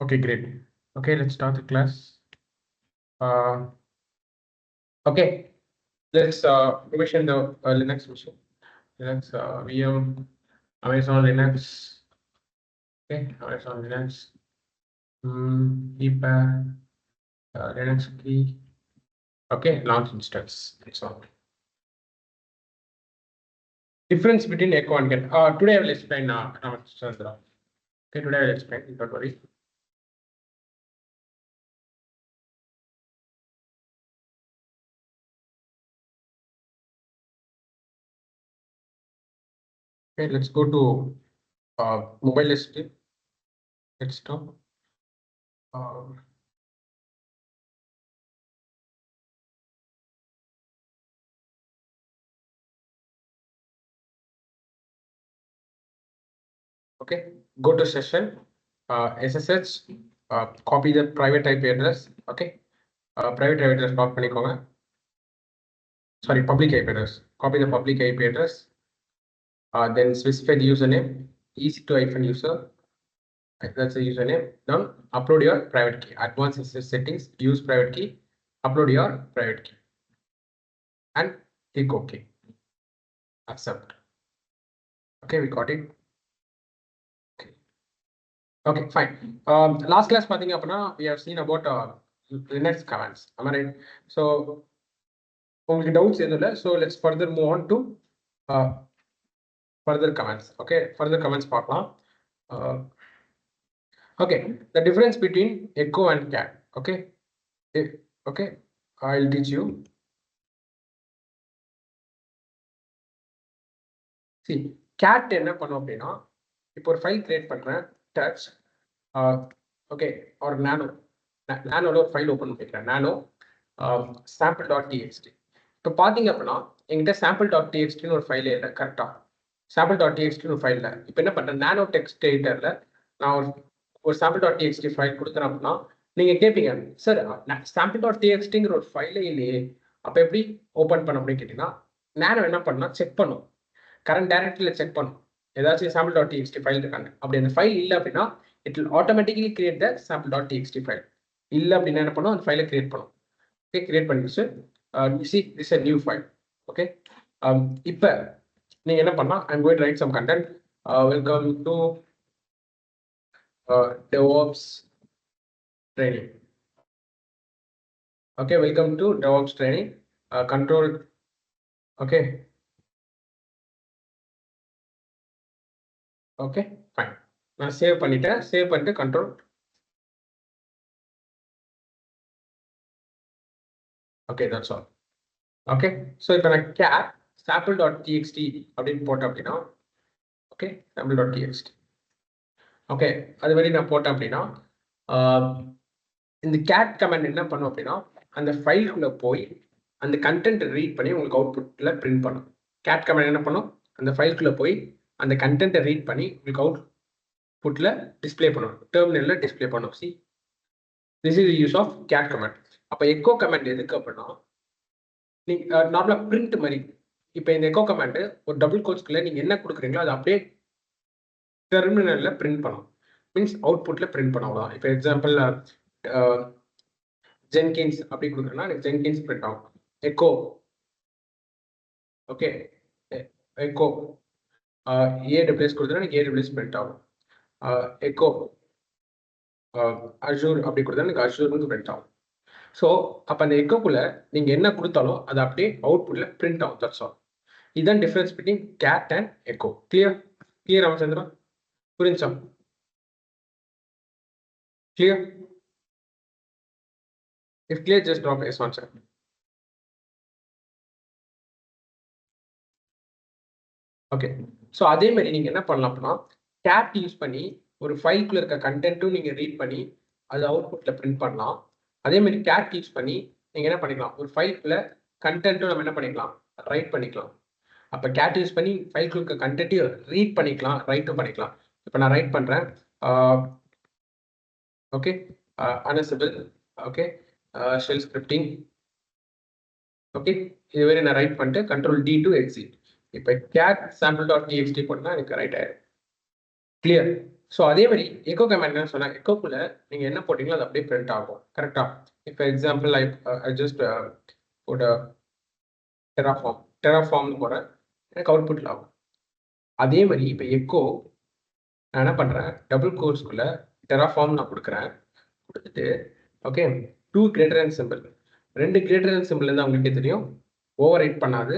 Okay, great. Okay, let's start the class. Okay, let's provision the Linux machine. Linux VM, Amazon Linux. Okay, Amazon Linux. EPA, Linux key. Okay, launch instance. That's all. Difference between echo and get. Today I will explain. Chandra. Okay, today I will explain. Don't worry. Okay, let's go to mobile list. Let's stop. Okay, go to session, SSH, copy the private IP address. Okay, private IP address copy பண்ணிக்கோங்க. Sorry, public IP address. Copy the public IP address. Then specify the username, EC2 user. That's the username. Then upload your private key. Advanced SSH settings, use private key. Upload your private key and click OK. Accept. Okay, we got it. Okay, fine. Last class பாத்தீங்க அப்படின்னா we have seen about Linux commands. Am I right? So உங்களுக்கு doubts எதுவும் இல்லை. So let's further move on to further commands. Okay, further commands பார்க்கலாம். Okay, the difference between echo and cat. Okay, okay, I'll teach you. See, cat என்ன பண்ணும் அப்படின்னா இப்போ ஒரு file create பண்றேன் touch okay or nanoல ஒரு ஃபைல் ஓபன் பண்ணிக்கிறேன் nano sample.txt. இப்போ பார்த்தீங்க அப்படின்னா என்கிட்ட sample.txt ஒரு ஃபைல் இல்லை கரெக்டா sample.txt ஒரு ஃபைல் இல்லை. இப்போ என்ன பண்றேன் நானோ டெக்ஸ்ட் எடிட்டர்ல நான் ஒரு sample.txt ஃபைல் கொடுக்குறேன் அப்படின்னா நீங்க கேட்பீங்க சார் sample.txtங்கிற ஒரு ஃபைலே இல்லையே அப்போ எப்படி ஓப்பன் பண்ண அப்படின்னு கேட்டீங்கன்னா நானோ என்ன பண்ணா செக் பண்ணும் கரண்ட் டைரக்டரியில் செக் பண்ணும் ஏதாச்சும் sample.txt ஃபைல் இருக்காங்க. அப்படி அந்த ஃபைல் இல்லை அப்படின்னா it will automatically create the sample.txt file. இல்லை அப்படின்னா என்ன பண்ணும் அந்த ஃபைலை கிரியேட் பண்ணும். ஓகே, கிரியேட் பண்ணிடுச்சு. You see this is a new file. Okay, இப்போ நீங்க என்ன பண்ணா I'm going to write some content. Welcome to DevOps training. Okay, welcome to DevOps training. Control. Okay. Okay, fine. நான் சேவ் பண்ணிட்டேன். Save பண்ணிட்டு control. Okay, that's all. Okay, so இப்போ நான் cat sample.txt அப்படின்னு போட்டேன் அப்படின்னா ஓகே sample.txt ஓகே அது மாதிரி நான் போட்டேன் அப்படின்னா இந்த cat கமாண்ட் என்ன பண்ணும் அப்படின்னா அந்த ஃபைலுக்குள்ள போய் அந்த கண்டென்ட் ரீட் பண்ணி உங்களுக்கு அவுட்புட்ல பிரிண்ட் பண்ணும். cat கமாண்ட் என்ன பண்ணும் அந்த ஃபைலுக்குள்ள போய் அந்த கண்டென்ட்டை ரீட் பண்ணி உங்களுக்கு அவுட்புட்ல டிஸ்பிளே பண்ணும், டெர்மினல்ல டிஸ்பிளே பண்ணும். See this is use of cat command. அப்போ எக்கோ கமாண்ட் எதுக்கு அப்படின்னா நீங்க நார்மலா பிரிண்ட் மாதிரி இப்போ இந்த எக்கோ கமாண்ட் ஒரு டபுள் கோட்ஸ்க்குள்ள நீங்க என்ன கொடுக்குறீங்களோ அது அப்படியே டெர்மினல்ல பிரிண்ட் பண்ணும். மீன்ஸ் அவுட்புட்ல பிரிண்ட் பண்ணலாம். இப்போ எக்ஸாம்பிள் ஜென்கின்ஸ் அப்படி கொடுக்குறேன்னா எனக்கு ஜென்கின்ஸ் பிரிண்ட் ஆகும். எக்கோ ஓகே எக்கோ ஏடபிள்யூஎஸ் கொடுத்தா எனக்கு ஏடபிள்யூஎஸ் பிரிண்ட் ஆகும். எக்கோ அஷூர் அப்படி கொடுத்தா எனக்கு அஷூர்னு பிரிண்ட் ஆகும். ஸோ அப்போ அந்த எக்கோக்குள்ள நீங்கள் என்ன கொடுத்தாலும் அது அப்படியே அவுட்புட்ல பிரிண்ட் ஆகும். That's all. இதுதான் difference between cat and echo. Clear clear Ramachandra? புரிஞ்சா? Clear? If clear just drop S one sir. Okay, so அதே மாதிரி நீங்கள் என்ன பண்ணலாம் அப்படின்னா கேட் யூஸ் பண்ணி ஒரு ஃபைலுக்குள்ள இருக்க கண்டென்ட்டும் நீங்கள் ரீட் பண்ணி அது அவுட்புட்ல பிரிண்ட் பண்ணலாம். அதே மாதிரி கேட் யூஸ் பண்ணி நீங்கள் என்ன பண்ணிக்கலாம் ஒரு ஃபைலுக்குள்ள கண்டென்ட்டும் நம்ம என்ன பண்ணிக்கலாம் ரைட் பண்ணிக்கலாம். அப்போ கேட் யூஸ் பண்ணி ஃபைலுக்குள்ள இருக்க கண்டென்ட்டையும் ரீட் பண்ணிக்கலாம் ரைட்டும் பண்ணிக்கலாம். இப்போ நான் ரைட் பண்ணுறேன். Okay Ansible okay shell scripting okay இது வரை நான் ரைட் பண்ணிட்டு கண்ட்ரோல் D to exit. இப்போ கேட் sample.txt போட்டா எனக்கு ரைட் ஆயிடும். கிளியர்? ஸோ அதே மாதிரி எக்கோ கமாண்ட் என்ன சொன்னா எக்கோக்குள்ள நீங்க என்ன போட்டீங்களோ அது அப்படியே பிரிண்ட் ஆகும் கரெக்டா. இப்போ எக்ஸாம்பிள் ஐ ஜஸ்ட் போட டெராஃபார்ம்னு போறேன், எனக்கு அவுட்புட்ல ஆகும். அதே மாதிரி இப்போ எக்கோ நான் என்ன பண்றேன், டபுள் கோர்ஸ்க்குள்ள டெராஃபார்ம் நான் கொடுக்குறேன், கொடுத்துட்டு okay 2 greater than simple, 2 greater than simple இருந்தால் உங்களுக்கே தெரியும் ஓவர் ரைட் பண்ணாது,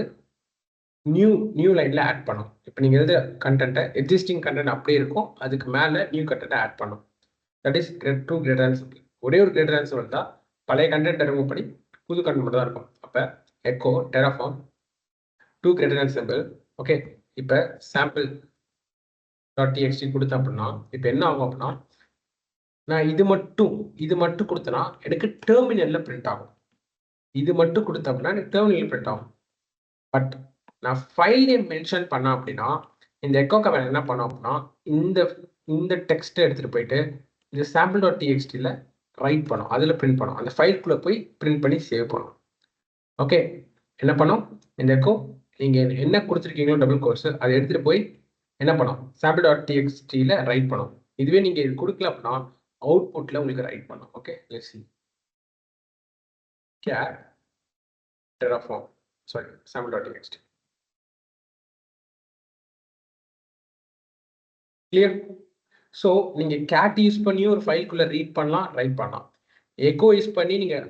நியூ லைன்ல ஆட் பண்ணும். இப்போ நீங்க எழுத கண்டென்ட்டை எக்ஸிஸ்டிங் கண்டென்ட் அப்படியே இருக்கும், அதுக்கு மேல நியூ கண்டென்ட்டை ஆட் பண்ணும். That is 2 greater than simple. ஒரே ஒரு கிரேட்டர் தேன் சிம்பிள் தான், பழைய கண்டென்ட்டை ரிமூவ் பண்ணி புது கண்டென்ட் மட்டும் தான் இருக்கும். அப்போ echo terraform 2 greater than simple. Okay, இப்போ சாம்பிள் .txt கொடுத்தேன் அப்படின்னா இப்போ என்ன ஆகும் அப்படின்னா நான் இது மட்டும் கொடுத்தனா எனக்கு டெர்மினல்ல பிரிண்ட் ஆகும். இது மட்டும் கொடுத்தேன் அப்படின்னா எனக்கு டெர்மினல் பிரிண்ட் ஆகும். பட் நான் ஃபைல் நேம் மென்ஷன் பண்ண அப்படின்னா இந்த எக்கோ கமாண்ட் என்ன பண்ணோம் அப்படின்னா இந்த டெக்ஸ்ட்டை எடுத்துட்டு போயிட்டு இந்த sample.txtல ரைட் பண்ணும், அதில் பிரிண்ட் பண்ணும், அந்த ஃபைல்குள்ளே போய் பிரிண்ட் பண்ணி சேவ் பண்ணும். ஓகே, என்ன பண்ணும் இந்த எக்கோ நீங்கள் என்ன கொடுத்துருக்கீங்களோ டபுள் கோர்ஸ் அதை எடுத்துகிட்டு போய் என்ன பண்ணும் sample.txtல ரைட் பண்ணும். இதுவே நீங்கள் இது கொடுக்கல அப்படின்னா அவுட்புட்டில் உங்களுக்கு ரைட் பண்ணும். Okay, let's see cat terraform sorry sample.txt. Clear? So நீங்கள் கேட் யூஸ் பண்ணி ஒரு ஃபைல்குள்ளே ரீட் பண்ணலாம், ரைட் பண்ணலாம். எக்கோ யூஸ் பண்ணி நீங்கள்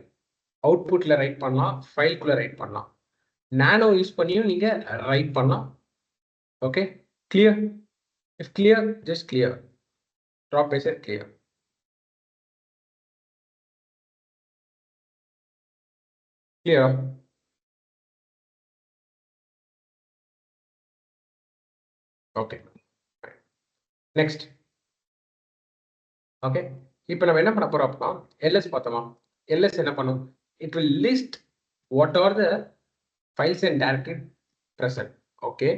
அவுட்புட்டில் ரைட் பண்ணலாம், ஃபைல்குள்ளே ரைட் பண்ணலாம். நானோ யூஸ் பண்ணியும் நீங்கள் ரைட் பண்ணலாம். Okay, clear? If clear just clear, drop I set clear. கிளியரா? Okay, next. ஓகே, இப்போ நம்ம என்ன பண்ண போறோம் அப்படின்னா எல்எஸ் பார்த்தோமா, எல்எஸ் என்ன பண்ணும், it will list what are the files and directory present. Okay,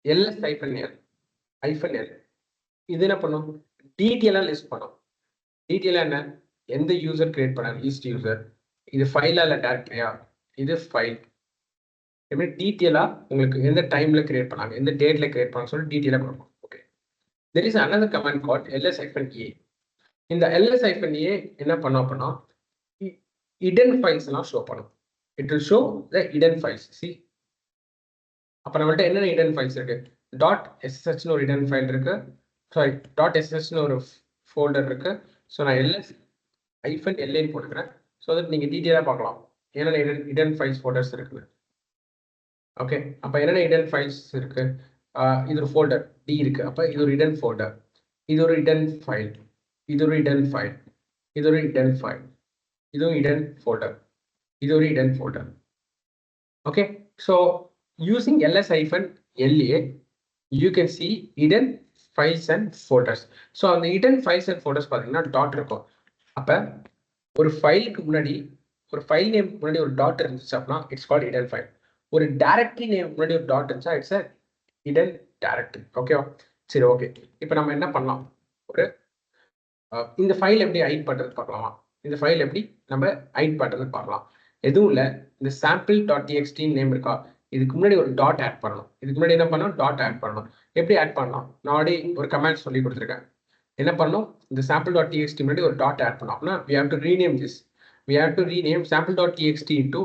LS -l இது என்ன பண்ணும், டீட்டெயிலாக லிஸ்ட் பண்ணும். டீட்டெயிலாக என்ன, எந்த யூசர் கிரியேட் பண்ணாரு, ஈஸ்ட் யூசர், இது ஃபைலா இல்லை டைரக்டரியா, இது ஃபைல், இதுமாதிரி டீட்டெயிலாக உங்களுக்கு எந்த டைமில் கிரியேட் பண்ணாங்க, எந்த டேட்டில் கிரியேட் பண்ணாங்க சொல்லி டீட்டெயிலாக கொடுக்கும். Okay, there is another command called ls-a. இந்த ls-a என்ன பண்ணும் அப்படின்னா hidden files எல்லாம் ஷோ பண்ணும். It will show the hidden files. C, அப்போ நம்மள்ட்ட என்னென்ன hidden files இருக்கு, .sshன்னு ஒரு hidden file இருக்கு, சாரி .sshன்னு ஒரு ஃபோல்டர் இருக்கு. ஸோ நான் ls-la போட்டுக்கிறேன், ஸோ தட் நீங்கள் டீட்டெயிலாக பார்க்கலாம் என்னென்ன hidden files ஃபோல்டர்ஸ் இருக்குது. ஓகே, அப்போ என்னென்ன hidden files இருக்கு, இது ஒரு ஃபோல்டர் டி இருக்கு, அப்போ இது ஒரு hidden ஃபோல்டர், இது ஒரு hidden ஃபைல், இது ஒரு hidden ஃபைல், இது ஒரு hidden ஃபைல், இது ஒரு hidden ஃபோல்டர், இது ஒரு hidden folder. Okay, so using ls-la you can see hidden files and folders. So அந்த hidden files and folders பார்த்தீங்கன்னா டாட் இருக்கும். அப்போ ஒரு ஃபைலுக்கு முன்னாடி ஒரு ஃபைல் நேம் முன்னாடி ஒரு டாட் இருந்துச்சு அப்படின்னா இட்ஸ் கால்ட் hidden ஃபைல். ஒரு டைரக்டரி நேம் முன்னாடி ஒரு டாட் இருந்துச்சா இட்ஸ் அ hidden டைரக்டரி. ஓகேவா? சரி, ஓகே, இப்போ நம்ம என்ன பண்ணலாம், ஒரு இந்த ஃபைல் எப்படி ஹைட் பண்ணுறது பார்க்கலாமா, இந்த ஃபைல் எப்படி நம்ம ஹைட் பண்ணுறது பார்க்கலாம். எதுவும் இல்லை, இந்த sample.txt நேம் இருக்கா, இதுக்கு முன்னாடி ஒரு டாட் ஆட் பண்ணணும். இதுக்கு முன்னாடி என்ன பண்ணணும், டாட் ஆட் பண்ணணும். எப்படி ஆட் பண்ணலாம், நான் ஆல்ரெடி ஒரு கமெண்ட் சொல்லி கொடுத்துருக்கேன். என்ன பண்ணணும், இந்த sample.txt முன்னாடி ஒரு டாட் ஆட் பண்ணோம் அப்படின்னா we have to rename this. We have to rename sample.txt into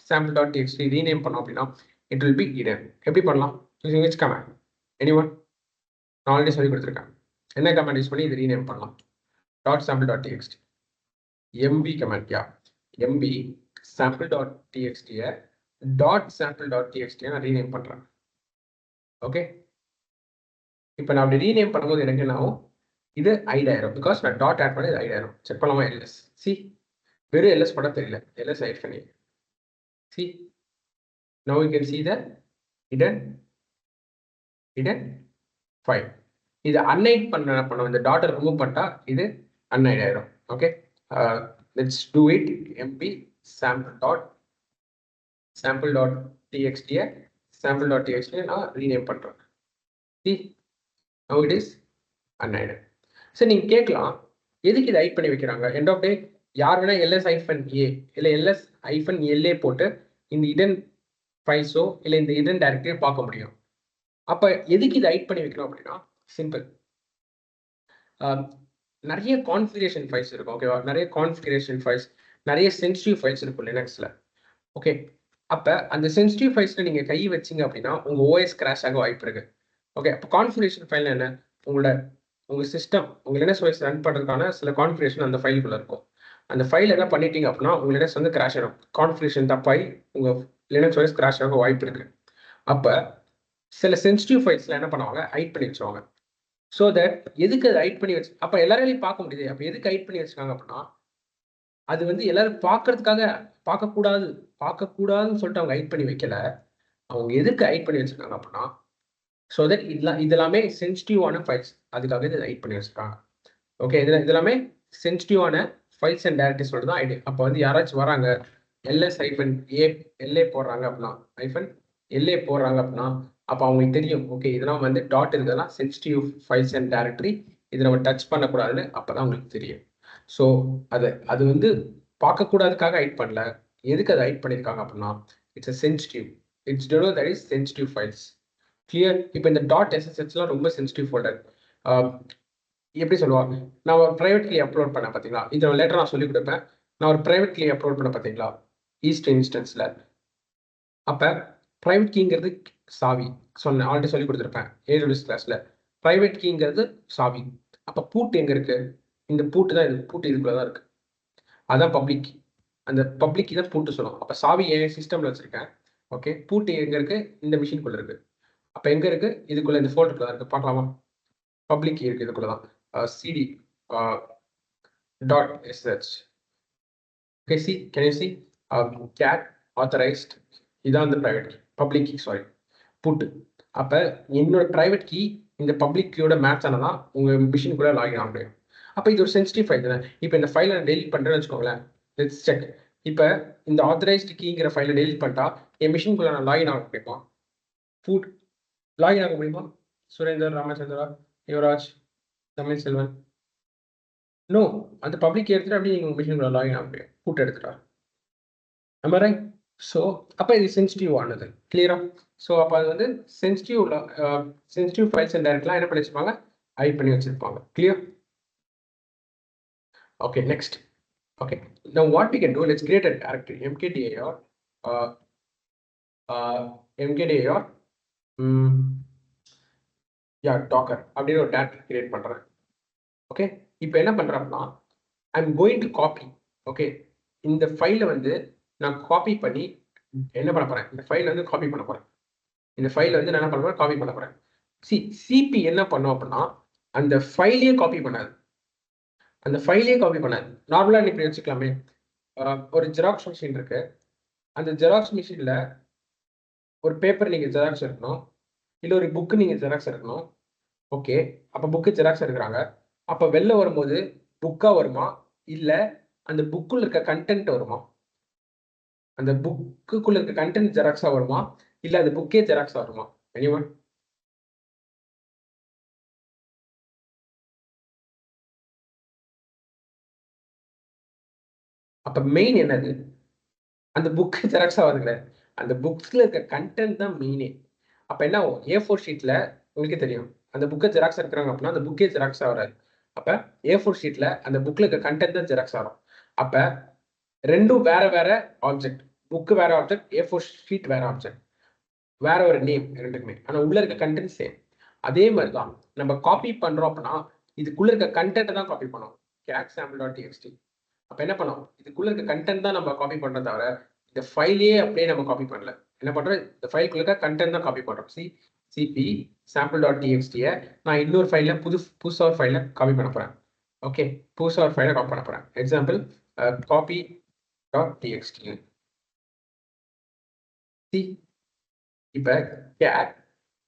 .sample.txt. Rename பண்ணோம் அப்படின்னா it will be hidden. எப்படி பண்ணலாம், using which command? Anyone? நான் ஆல்ரெடி சொல்லி கொடுத்துருக்கேன். என்ன கமாண்ட் யூஸ் பண்ணி இது ரீநேம் பண்ணலாம், .sample.txt mb கமாண்ட். யா, mb sample.txt .sample.txt நான் ரீநேம் பண்றேன். ஓகே, இப்போ நான் அப்படி ரீநேம் பண்ணும்போது எனக்கு என்ன ஆகும், இது ஹைட் ஆயிரும், பிகாஸ் நான் டாட் ஆட் பண்ணி இது ஹைட் ஆயிரும். செக் பண்ணலாமா, எல்எஸ், சி, வெறும் எல்எஸ் பண்ண தெரியல, எல்எஸ் ஹைட் பண்ணி, C, now you can see the hidden file. இது அன்ஹைட் பண்ண இந்த டாட்டை ரிமூவ் பண்ணிட்டா இது அன்ஹைட் ஆயிரும். Okay, let's do it. mb sample.txt sample.txt நான் ரீநேம் பண்றேன். see, now it is unhidden. சரி, நீங்க கேட்கலாம் எதுக்கு இதை ஹைட் பண்ணி வைக்கிறாங்க, எண்ட் ஆஃப் டே யார் வேணா ls-a இல்லை ls-la போட்டு இந்த hidden ஃபைல்ஸோ இல்லை இந்த hidden டைரக்டரியோ பார்க்க முடியும். அப்போ எதுக்கு இதை ஹைட் பண்ணி வைக்கணும் அப்படின்னா சிம்பிள், நிறைய கான்ஃபிகரேஷன் ஃபைல்ஸ் இருக்கும். ஓகேவா? நிறைய கான்ஃபிகரேஷன் ஃபைல்ஸ், நிறைய சென்சிட்டிவ் ஃபைல்ஸ் இருக்கும் லினக்ஸ்ல. ஓகே, அப்ப அந்த சென்சிட்டிவ் ஃபைல்ஸ்ல நீங்க கை வச்சீங்க அப்படின்னா உங்க ஓஎஸ் கிராஷ் ஆக வாய்ப்பு இருக்கு. ஓகே, அப்போ கான்ஃபிகரேஷன் ஃபைல் என்ன? உங்க சிஸ்டம், உங்க லினக்ஸ் ஓஎஸ் ரன் பண்றதுக்கான சில கான்ஃபிகரேஷன் அந்த ஃபைலுக்குள்ள இருக்கும். அந்த ஃபைல் என்ன பண்ணிட்டீங்க அப்படின்னா உங்க லினக்ஸ் வந்து கிராஷ் ஆகும். கான்ஃபிகரேஷன் தப்பாய் உங்க லினக்ஸ் ஓஎஸ் கிராஷ் ஆக வாய்ப்பு இருக்கு. அப்ப சில சென்சிட்டிவ் ஃபைல்ஸ்ல என்ன பண்ணுவாங்க, ஹைட் பண்ணி வச்சுருவாங்க. ஸோ தட் எதுக்கு அதை ஹைட் பண்ணி வச்சு, அப்ப எல்லாராலையும் பார்க்க முடியுது. அப்ப எதுக்கு ஹைட் பண்ணி வச்சிருக்காங்க அப்படின்னா, அது வந்து எல்லாரும் பார்க்கறதுக்காக பார்க்கக்கூடாதுன்னு சொல்லிட்டு அவங்க ஹைட் பண்ணி வைக்கல. அவங்க எதுக்கு ஹைட் பண்ணி வச்சிருக்காங்க அப்படின்னா, ஸோ தட் இதெல்லாமே சென்சிட்டிவான ஃபைல்ஸ், அதுக்காக இதை ஹைட் பண்ணி வச்சிருக்காங்க. ஓகே, இதெல்லாமே சென்சிட்டிவான ஃபைல்ஸ் அண்ட் டைரக்டரிஸ் சொல்லிட்டு தான் ஐடி. அப்போ வந்து யாராச்சும் வராங்க, எல்ஏ போடுறாங்க அப்படின்னா, எல்ஏ போடுறாங்க அப்படின்னா, அப்போ அவங்களுக்கு தெரியும், ஓகே இதெல்லாம் வந்து டாட் இதெல்லாம் சென்சிட்டிவ் ஃபைல்ஸ் அண்ட் டைரக்டரி, இதை நம்ம டச் பண்ணக்கூடாதுன்னு அப்பதான் அவங்களுக்கு தெரியும். ஸோ அது வந்து பார்க்கக்கூடாதுக்காக ஹைட் பண்ணல. எதுக்கு அதை ஹைட் பண்ணியிருக்காங்க அப்படின்னா, it's sensitive, it's don't that is sensitive files. Clear? இப்போ இந்த டாட் எஸ்எஸ்ஹெச்லாம் ரொம்ப சென்சிட்டிவ் ஃபோல்டர். எப்படி சொல்லுவாங்க, நான் ஒரு ப்ரைவேட் கீ அப்லோட் பண்ணேன் பார்த்தீங்களா, இதில் லேட்டர் நான் சொல்லிக் கொடுப்பேன். நான் ஒரு ப்ரைவேட் கீ அப்லோட் பண்ண பார்த்தீங்களா ஈஸ்ட் இன்ஸ்டன்ஸில். அப்போ ப்ரைவேட் கீங்கிறது சாவி சொன்னேன், ஆல்ரெடி சொல்லி கொடுத்துருப்பேன் ஏடபிள்யூஎஸ் கிளாஸில். ப்ரைவேட் கீங்கிறது சாவி. அப்போ பூட் எங்கே இருக்கு? இந்த பூட்டு தான், இது பூட்டு இதுக்குள்ள தான் இருக்கு. அதான் பப்ளிக் கீ. அந்த பப்ளிக் கீ தான் பூட்டு சொல்லுவோம். அப்போ சாவி என் சிஸ்டமில் வச்சிருக்கேன். ஓகே, பூட்டு எங்கே இருக்கு? இந்த மிஷின்குள்ளே இருக்கு. அப்போ எங்கே இருக்கு? இதுக்குள்ள இந்த ஃபோல்டருக்குள்ள தான் இருக்கு. பார்க்கலாமா? பப்ளிக் கீ இருக்கு இதுக்குள்ள தான். cd .sh. Okay, see, can you see? cat authorized, இதான் வந்து private key, public key, sorry, put. அப்ப என்னோட private key இந்த public keyயோட மேட்ச் ஆனதான் உங்க மிஷின் கூட லாகின் ஆக முடியும். அப்ப இது ஒரு சென்சிட்டிவ் ஃபைல் தானே. இப்போ இந்த ஃபைலை நான் டெலிட் பண்றேன்னு வச்சுக்கோங்களேன். Let's check. இப்போ இந்த ஆத்தரைஸ்டு கீங்கிற ஃபைலை டெலிட் பண்ணிட்டா என் மிஷின்குள்ள நான் லாகின் ஆக முடியுமா? ஃபுட் லாகின் ஆக முடியுமா? சுரேந்தர், ராமச்சந்திரா, யுவராஜ், தமிழ் செல்வன்? நோ. அந்த பப்ளிக் எடுத்துட்டு அப்படியே நீங்க மிஷின் லாகின் ஆக முடியும், பூட் எடுத்துட்டா. am I right? ஸோ அப்போ இது சென்சிட்டிவ் ஆனது. கிளியரா? ஸோ அப்போ அது வந்து சென்சிட்டிவ் ஃபைல்ஸ் அண்ட் டைரக்ட்லாம் என்ன பண்ணி வச்சிருப்பாங்க, ஹைட் பண்ணி வச்சிருப்பாங்க. Clear? Okay, next. Okay, now what we can do, let's create a directory mkdir mkdir docker அப்படின்னு ஒரு டைரக்டரி கிரியேட் பண்றேன். ஓகே, இப்போ என்ன பண்றேன்னா I'm going to copy. Okay, இந்த ஃபைலை வந்து நான் காப்பி பண்ணி என்ன பண்ண போறேன், இந்த ஃபைல் வந்து காப்பி பண்ண போறேன். இந்த ஃபைல் வந்து நான் என்ன பண்ண போறேன், காப்பி பண்ண போறேன். சிபி என்ன பண்ணும் அப்படின்னா அந்த ஃபைலையே காப்பி பண்ணாது. அந்த ஃபைலையே காப்பி பண்ணாது. நார்மலா இப்படி வச்சுக்கலாமே, ஒரு ஜெராக்ஸ் மிஷின் இருக்கு. அந்த ஜெராக்ஸ் மிஷின்ல ஒரு பேப்பர் நீங்க ஜெராக்ஸ் எடுக்கணும், இல்லை ஒரு புக்கு நீங்க ஜெராக்ஸ் எடுக்கணும். ஓகே, அப்ப புக்கு ஜெராக்ஸ் எடுக்கிறாங்க. அப்ப வெளில வரும்போது புக்கா வருமா, இல்ல அந்த புக்குள்ள இருக்க கண்டென்ட் வருமா? அந்த புக்குள்ள இருக்க கண்டென்ட் ஜெராக்ஸா வருமா, இல்ல அந்த புக்கே ஜெராக்ஸா வருமா? எனிவன்? அப்ப மெயின் என்னது? அந்த புக்கு ஜெராக்ஸா வருதுல, அந்த புக்ஸ்ல இருக்க கண்டென்ட் தான் மெயினே. அப்ப என்ன ஆகும், A4 ஷீட்ல உங்களுக்கு தெரியும், அந்த புக்கை ஜெராக்ஸ் எடுக்கிறாங்க அப்படின்னா அந்த புக்கே ஜெராக்ஸா வராது. அப்ப A4 ஷீட்ல அந்த புக்ல இருக்க கண்டென்ட் தான் ஜெராக்ஸ் வரும். அப்ப ரெண்டும் வேற வேற ஆப்ஜெக்ட். புக்கு வேற ஆப்ஜெக்ட், A4 ஷீட் வேற ஆப்ஜெக்ட், வேற ஒரு நேம் ரெண்டுக்குமே. ஆனா உள்ள இருக்க கண்டென்ட் சேம். அதே மாதிரி தான் நம்ம காப்பி பண்றோம் அப்படின்னா இதுக்குள்ள இருக்க கண்டென்ட் தான் காப்பி பண்ணுவோம். catsample.txt. அப்ப என்ன பண்ணும், இதுக்குள்ள இருக்க கண்டென்ட் தான் நம்ம காப்பி பண்றத தவிர இந்த ஃபைலையே அப்படியே நம்ம காப்பி பண்ணல. என்ன பண்றோம், இந்த ஃபைலுக்குள்ள இருக்க கண்டென்ட் தான் காப்பி பண்றோம். cp sample.txt நான் இன்னொரு ஃபைல்ல புதுசா ஒரு ஃபைலை காப்பி பண்ண போறேன். ஓகே, புதுசா ஒரு ஃபைலை காப்பி பண்ண போறேன். Example copy.txt. இப்ப cat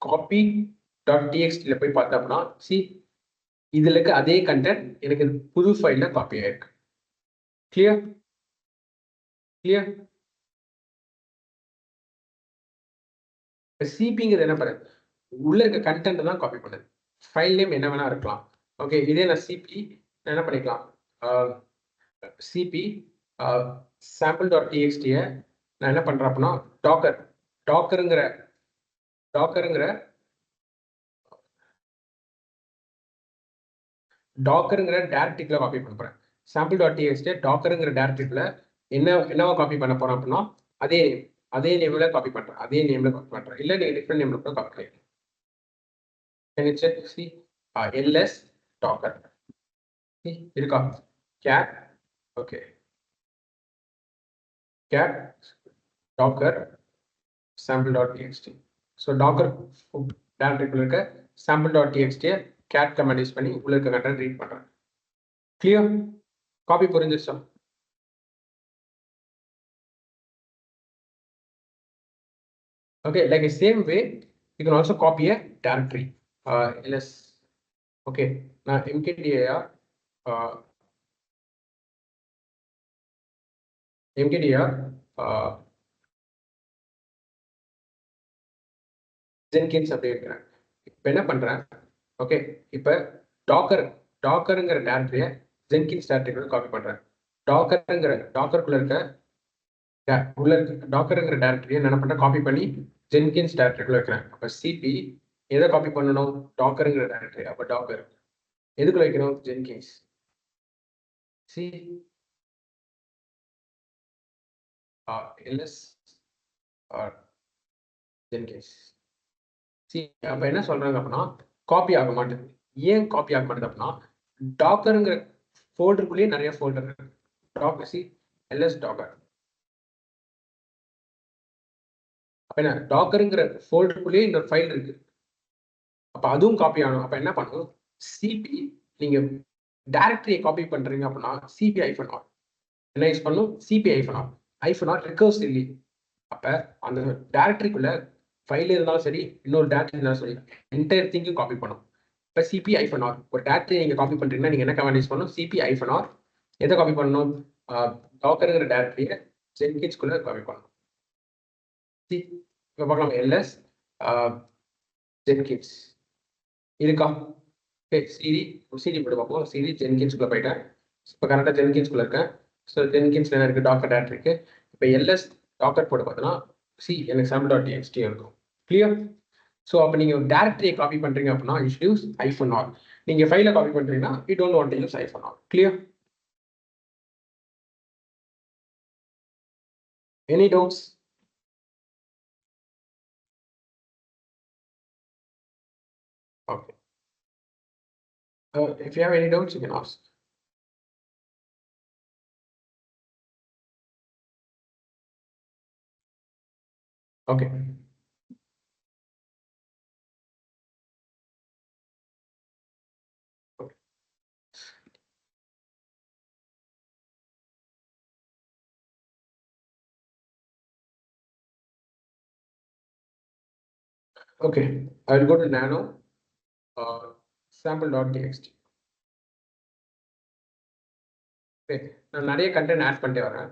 copy.txt போய் பார்த்தோம்னா இதுல இருக்க அதே கண்டென்ட் எனக்கு புது ஃபைல்ல காப்பி ஆயிருக்கு. கிளியர்? கிளியர்? சிபிங்கிறது என்ன பண்ணுது, உள்ள இருக்க கண்டென்ட் தான் காப்பி பண்ணுது. ஃபைல் நேம் என்ன வேணா இருக்கலாம். ஓகே, இதே நான் சிபி என்ன பண்ணிக்கலாம், சிபி sample.txt நான் என்ன பண்றேன் அப்படின்னா டாக்கருங்கிற டாக்கருங்கிற டைரக்டரிக்குள்ள காப்பி பண்ண போறேன். சாம்பிள் டாட் டிஎக்ஸ்டி டாக்கருங்கிற டைரக்டரிக்குள்ள என்னவா காப்பி பண்ண போறோம் அப்படின்னா அதே நேம்ல காப்பி பண்றேன். இல்ல நீங்க டிஃபரெண்ட் நேம்ல கூட காப்பி பண்ணிக்கலாம். Can you check? See, ls docker. See, இருக்கா? cat, okay. Cat docker sample.txt. So docker directory இருக்க sample.txt cat command யூஸ் பண்ணி உள்ள இருக்க கண்டென்ட் ரீட் பண்றேன். Clear? Copy புரிஞ்சிருச்சா? Okay, like the same way, you can also copy a directory. ls, okay. Now mkdir Jenkins அப்படி இருக்கிறேன். இப்போ என்ன பண்றேன்? ஓகே, இப்போ டாக்கருங்கிற டைரக்டரியை ஜென்கின்ஸ் டைரக்டரிக்குள்ள காப்பி பண்றேன். டாக்கருக்குள்ள இருக்க டாக்கருங்கிற டைரக்டரியை என்ன பண்றேன்? காப்பி பண்ணி ஜென்கின்ஸ் டைரக்டரிக்குள்ள வைக்கிறேன். அப்போ சிபி எதை காப்பி பண்ணணும்? டாக்கருங்கிற டைரக்டரி. அப்போ டாக்கர் எதுக்குள்ள வைக்கணும்? ஜென்கின்ஸ். C ls Jenkins. அப்ப என்ன சொல்றாங்க அப்படின்னா காப்பி ஆக மாட்டேங்குது. ஏன் காப்பி ஆக மாட்டேது அப்படின்னா டாக்கருங்கிற ஃபோல்டருக்குள்ளேயே நிறைய ஃபோல்டர் இருக்கு. Docker C ls Docker. அப்ப என்ன டாக்கருங்கிற ஃபோல்டருக்குள்ளேயே இன்னொரு ஃபைல் இருக்கு. அப்ப அதுவும் காப்பி ஆகணும். அப்ப என்ன பண்ணணும்? சிபி நீங்க டைரக்டரியை காப்பி பண்றீங்க அப்படின்னா சிபி -r என்ன யூஸ் பண்ணும்? CP -r recursively. அப்ப அந்த டைரக்டரிக்குள்ள ஃபைல் இருந்தாலும் சரி, இன்னொரு டேரக்டரி இருந்தாலும் சரி, என்டையர் திங்கும் காப்பி பண்ணும். இப்போ சிபி -r ஒரு டேரக்டரி நீங்க காப்பி பண்றீங்கன்னா நீங்க என்ன கமாண்ட் யூஸ் பண்ணணும்? சிபி -r எதை காப்பி பண்ணணும்? டாக்கருங்கிற டைரக்டரியை ஜென்கின்ஸ்குள்ள காப்பி பண்ணணும். இப்போ பார்க்கலாம் ls ஜென்கின்ஸ் இருக்கா? சிடி போட்டு பார்ப்போம். சிடி ஜென்கின்ஸ்குள்ள போயிட்டேன். இப்போ கரெக்டாக ஜென்கின்ஸ்குள்ள இருக்கேன். ஸோ ஜென்கின்ஸ்ல என்ன இருக்கு? டாக்கர் டைரக்டரி இருக்கு. இப்போ ls டாக்கர் போட்டு பார்த்தோன்னா எனக்கு sample.txt இருக்கும். கிளியர்? ஸோ அப்போ நீங்க டைரக்டரியை காப்பி பண்றீங்க அப்படின்னா யூ ஷுட் யூஸ் -r. நீங்க ஃபைலை காப்பி பண்றீங்கன்னா you don't want to use -r. Clear? Any doubts? Okay. If you have any doubts, you can ask. Okay. Okay, I will go to nano sample.txt. Okay, நான் நிறைய content add பண்ணிட்டே வரேன்.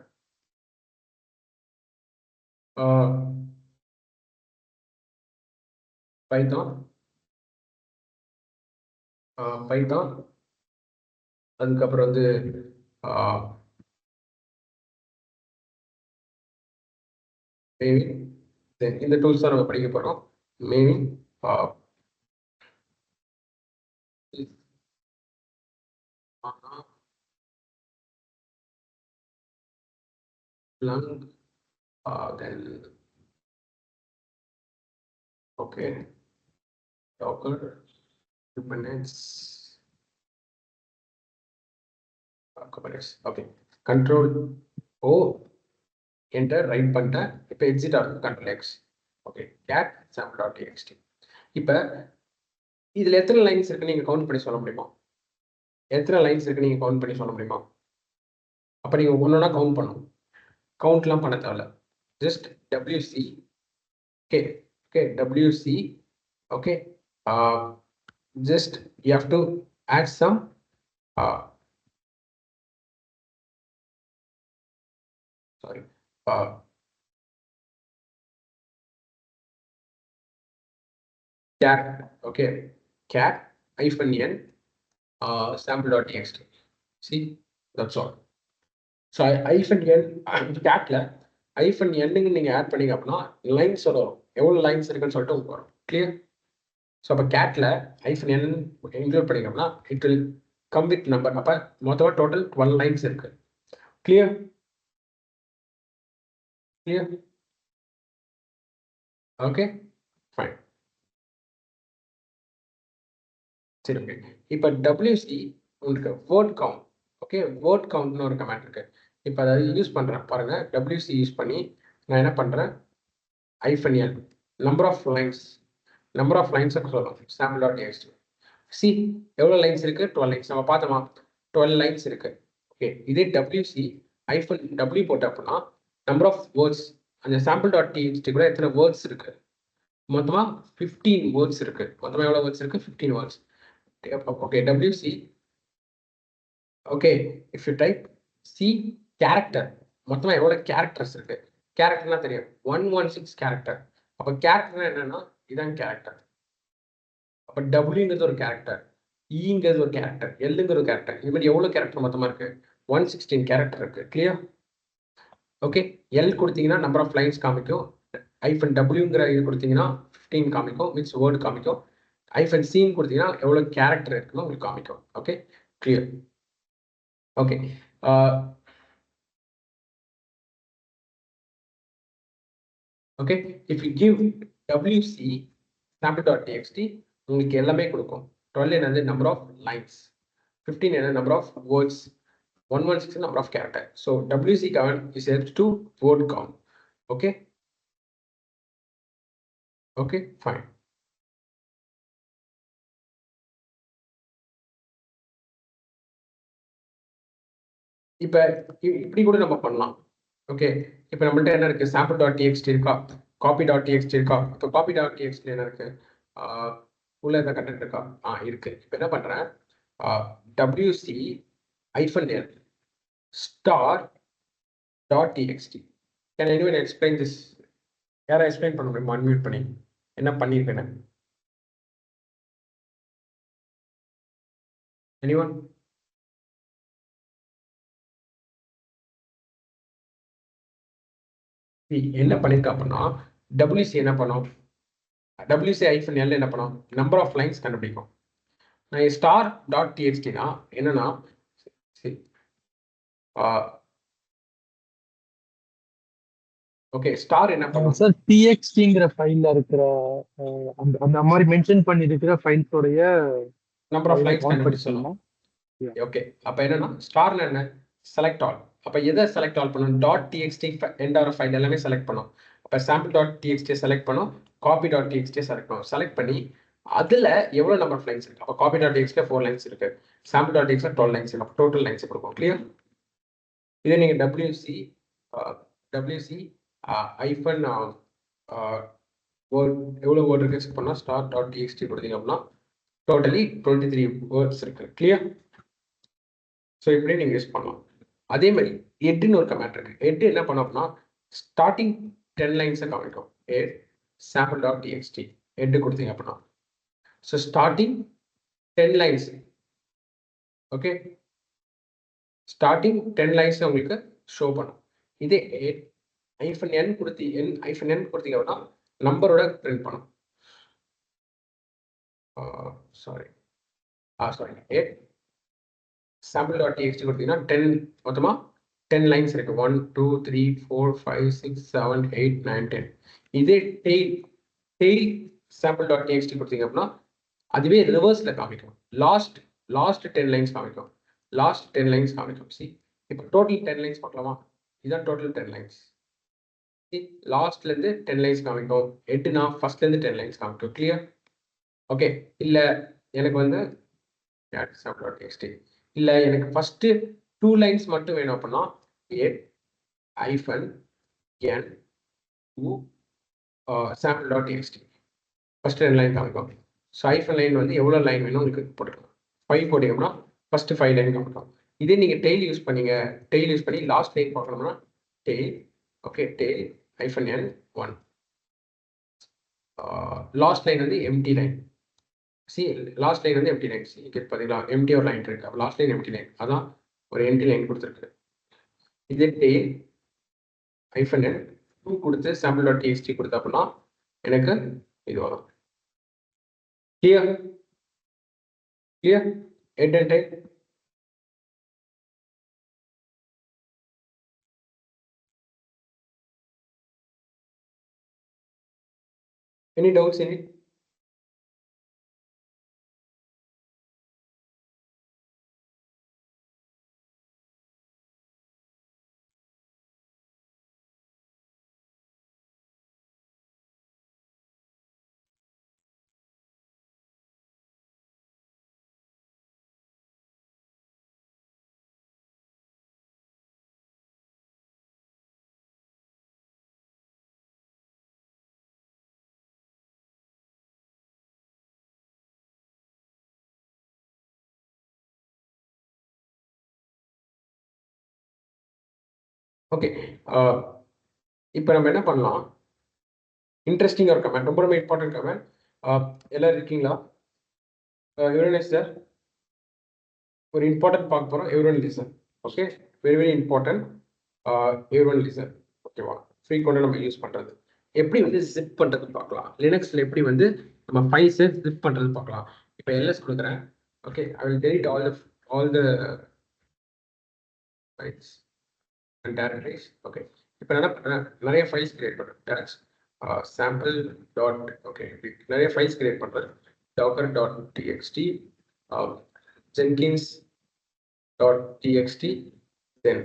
Python அதுக்கப்புறம் வந்து இந்த tools தான் நம்ம படிக்க போறோம். மேவிங் then okay, docker Kubernetes, okay, control O enter right பண்ணிட்டேன். இப்போ எக்ஸிட் ஆகும். control X. Okay, cat sample.txt. இப்போ இதுல எத்தனை லைன்ஸ் இருக்கு நீங்க கவுண்ட் பண்ணி சொல்ல முடியுமா? அப்ப நீங்க ஒன்னொன்னா கவுண்ட் பண்ணணும். கவுண்ட்லாம் பண்ண தேவையில்ல. Just WC. okay WC. okay, just you have to add some cat. okay, cat -n sample.txt. see, that's all. So -n catல -n நீங்க ஆட் பண்ணீங்க அப்படின்னா லைன்ஸ் வரும். எவ்வளவு லைன்ஸ் இருக்குன்னு சொல்லிட்டு வரும். கிளியர்? ஸோ அப்போ கேட்ல -n இன்க்ளூட் பண்ணீங்க அப்படின்னா it will come with number. அப்போ மொத்தமாக டோட்டல் 12 லைன்ஸ் இருக்கு. கிளியர்? கிளியர்? Okay fine. சரி ஓகே. இப்போ டபிள்யூசி உங்களுக்கு வேர்ட் கவுண்ட். ஓகே, வேர்ட் கவுண்ட்னு ஒரு கமெண்ட் இருக்கு. இப்போ அதாவது யூஸ் பண்ணுறேன் பாருங்க. டபிள்யூசி யூஸ் பண்ணி நான் என்ன பண்ணுறேன், ஐஃபன் நம்பர் ஆஃப் லைன்ஸ் சொல்லலாம். Sample dot TXT. சி எவ்வளோ லைன்ஸ் இருக்கு? 12 லைன்ஸ். நம்ம பார்த்தோமா 12 லைன்ஸ் இருக்கு. ஓகே, இதே டபிள்யூசி ஐஃபன் டபிள்யூ போட்ட அப்படின்னா நம்பர் ஆஃப் வேர்ட்ஸ், அந்த சாம்பிள் டாட் டிஎக்ஸ்டி கூட எத்தனை வேர்ட்ஸ் இருக்கு? மொத்தமாக 15 வேர்ட்ஸ் இருக்கு. மொத்தமாக எவ்வளோ வேர்ட்ஸ் இருக்கு? 15 words. Okay, WC. Okay, if you type C character, மொத்தமாக எவ்வளோ கேரக்டர்ஸ் இருக்கு? கேரக்டர்னா தெரியும், 116 கேரக்டர். அப்போ கேரக்டர்னா என்னன்னா இதான் கேரக்டர். அப்போ டபிள்யூங்கிறது ஒரு கேரக்டர், ஈங்கிறது ஒரு கேரக்டர், எல்லுங்கிறது ஒரு கேரக்டர். இது மாதிரி எவ்வளோ கேரக்டர் மொத்தமாக இருக்கு? 116 கேரக்டர் இருக்கு. கிளியர்? ஓகே, எல் கொடுத்தீங்கன்னா நம்பர் ஆஃப் லைன்ஸ் காமிக்கும். ஐஃபன் டபிள்யூங்கிற இது கொடுத்தீங்கன்னா 15 காமிக்கும், மீன்ஸ் வேர்டு காமிக்கும். ஐஃபன் சீன் கொடுத்தீங்கன்னா எவ்வளோ கேரக்டர் இருக்குன்னு உங்களுக்கு காமிக்கும். Okay, clear? Okay, okay, if you give WC sample.txt உங்களுக்கு எல்லாமே கொடுக்கும். 12 என்னது நம்பர் ஆஃப் லைன்ஸ், 15 என்ன number of words, 116 number of character. So WC count is helps to word count. Okay. Okay, fine. இப்போ இப்படி கூட நம்ம பண்ணலாம். ஓகே, இப்போ நம்மள்ட்ட என்ன இருக்கு? சாம்பிள் டாட் டிஎக்ஸ்டி இருக்கா, காப்பி டாட் டிஎக்ஸ்டி இருக்கா? இப்போ காப்பி டாட் டிஎக்ஸ்டி என்ன இருக்கு? உள்ள இந்த கண்டென்ட் இருக்கா? இருக்கு. இப்போ என்ன பண்றேன், WC -L star dot txt. Can anyone explain this? யாரா எக்ஸ்பிளைன் பண்ண முடியுமா? அன்மியூட் பண்ணி என்ன பண்ணியிருக்கேன்னு. Anyone? என்ன பண்ணிருக்கா அப்படின்னா, WC என்ன பண்ணும், WC -L என்ன பண்ணும், நம்பர் ஆஃப் லைன்ஸ் கண்டுபிடிக்கும். நான் ஸ்டார் டாட் டிஎக்ஸ்டினா என்னன்னா, ஓகே, ஸ்டார் என்ன பண்ணும் சார், txtங்கிற ஃபைல்ல இருக்கிற அந்த மாதிரி மென்ஷன் பண்ணி இருக்கிற ஃபைல்ஸோடைய நம்பர் ஆஃப் லைன்ஸ் கண்டுபிடிச்சோம். ஓகே, அப்ப என்னன்னா ஸ்டார்னா என்ன, செலக்ட் ஆல். அப்ப எதை செலக்ட் ஆல் பண்ணும்? Dot TXT end or file எல்லாமே செலக்ட் பண்ணும். அப்ப சாம்பிள் டாட் டிஎக்ஸ்டி செலக்ட் பண்ணும், காப்பி டாட் டிஎக்ஸ்டி செலக்ட் பண்ணும். செலக்ட் பண்ணி அதுல எவ்வளவு நம்பர் ஆஃப் லைன்ஸ் இருக்கு? அப்ப காப்பி டாட் டிஎக்ஸ்டி 4 லைன்ஸ் இருக்கு, சாம்பிள் டாட் டிஎக்ஸ்டி 12 லைன்ஸ் இருக்கு. டோட்டல் லைன்ஸ் கொடுக்கும். கிளியர்? இதே நீங்க WC ஐஃபன் எவ்வளவு வேர்ட் இருக்கு செக் பண்ணா ஸ்டார் டாட் டிஎக்ஸ்டி கொடுத்தீங்க அப்படின்னா டோட்டலி 23 வேர்ட்ஸ் இருக்கு. கிளியர்? ஸோ இப்படி நீங்கள் யூஸ் பண்ணலாம். அதே மாதிரி எட்டுன்னு ஒரு கமெண்ட் இருக்கு. எட்டு என்ன பண்ணோம் அப்படின்னா ஸ்டார்டிங் 10 லைன்ஸை காமிக்கும். சாம்பிள் டாட் டிஎக்ஸ்டி எட்டு கொடுத்தீங்க அப்படின்னா, so starting 10 lines. Okay, starting 10 lines உங்களுக்கு ஷோ பண்ணும். இதே -n கொடுத்தீங்க அப்படின்னா நம்பரோட பிரிண்ட் பண்ணும். சாரி sample dot txt கொடுத்தீங்கன்னா 10 மொத்தமா 10 லைன்ஸ் இருக்கு. 1 2 3 4 5 6 7 8 9 10. இதே tail sample dot txt கொடுத்தீங்க அப்படின்னா அதுவே ரிவர்ஸ்ல காமிக்கும். லாஸ்ட் 10 லைன்ஸ் காமிக்கும். லாஸ்ட் 10 லைன்ஸ் காமிக்கும். சி இப்போ டோட்டல் 10 லைன்ஸ் பார்க்கலாமா? இதுதான் டோட்டல் 10 லைன்ஸ். லாஸ்ட்ல இருந்து 10 லைன்ஸ் காமிக்கும். எட்டுனா ஃபர்ஸ்ட்ல இருந்து 10 லைன்ஸ் காமிக்கும். கிளியர்? ஓகே, இல்ல எனக்கு வந்து sample dot txt இல்ல எனக்கு ஃபர்ஸ்ட் 2 லைன்ஸ் மட்டும் வேணும் அப்படின்னா -n sample dot txt first 2 line காமிக்கும். ஸோ ஐஃபன் லைன் வந்து எவ்வளோ லைன் வேணும் உங்களுக்கு போட்டுக்கலாம். 5 போட்டீங்கன்னா ஃபர்ஸ்ட் 5 லைன் காமிக்கும். இதே நீங்க டெய்ல் யூஸ் பண்ணி லாஸ்ட் லைன் பார்க்கணும்னா tail, okay, tail -n 1. Last line வந்து empty line. See last line வந்து எம்டி லைன். சி இங்கே பார்த்தீங்களா எம்டி ஒரு லைன் இருக்கு. லாஸ்ட் லைன் எம்டி லைன், அதான் ஒரு எம்டி லைன் கொடுத்துருக்கு. இதே டெய்ல் -n 2 கொடுத்து சாம்பிள் டாட் டிஎக்ஸ்டி கொடுத்த அப்படின்னா எனக்கு இது வரும். Clear? Head and tail Any doubts in it? Okay. இப்போ நம்ம என்ன பண்ணலாம்? இன்ட்ரெஸ்டிங்காக ஒரு கமெண்ட், ரொம்ப ரொம்ப இம்பார்ட்டன்ட் கமெண்ட். எல்லாரும் இருக்கீங்களா? Everyone is there? ஒரு இம்பார்ட்டன்ட் பார்க்க போகிறோம். Everyone listen. Okay, very very important. Everyone listen. ஓகேவா? ஃப்ரீக்வெண்ட்டாக நம்ம யூஸ் பண்ணுறது எப்படி வந்து ஜிப் பண்ணுறது பார்க்கலாம். லினக்ஸில் எப்படி வந்து நம்ம ஃபைல்ஸை ஜிப் பண்ணுறது பார்க்கலாம். இப்போ எல்எஸ் கொடுக்குறேன். Okay, I will delete all the files and directories. Okay, இப்போ என்ன பண்ணுறேன், நிறைய ஃபைல்ஸ் கிரியேட் பண்ணுறேன். டேரக்ட் சாம்பிள் டாட், ஓகே, நிறைய ஃபைல்ஸ் கிரியேட் பண்ணுறேன். docker.txt, jenkins.txt, then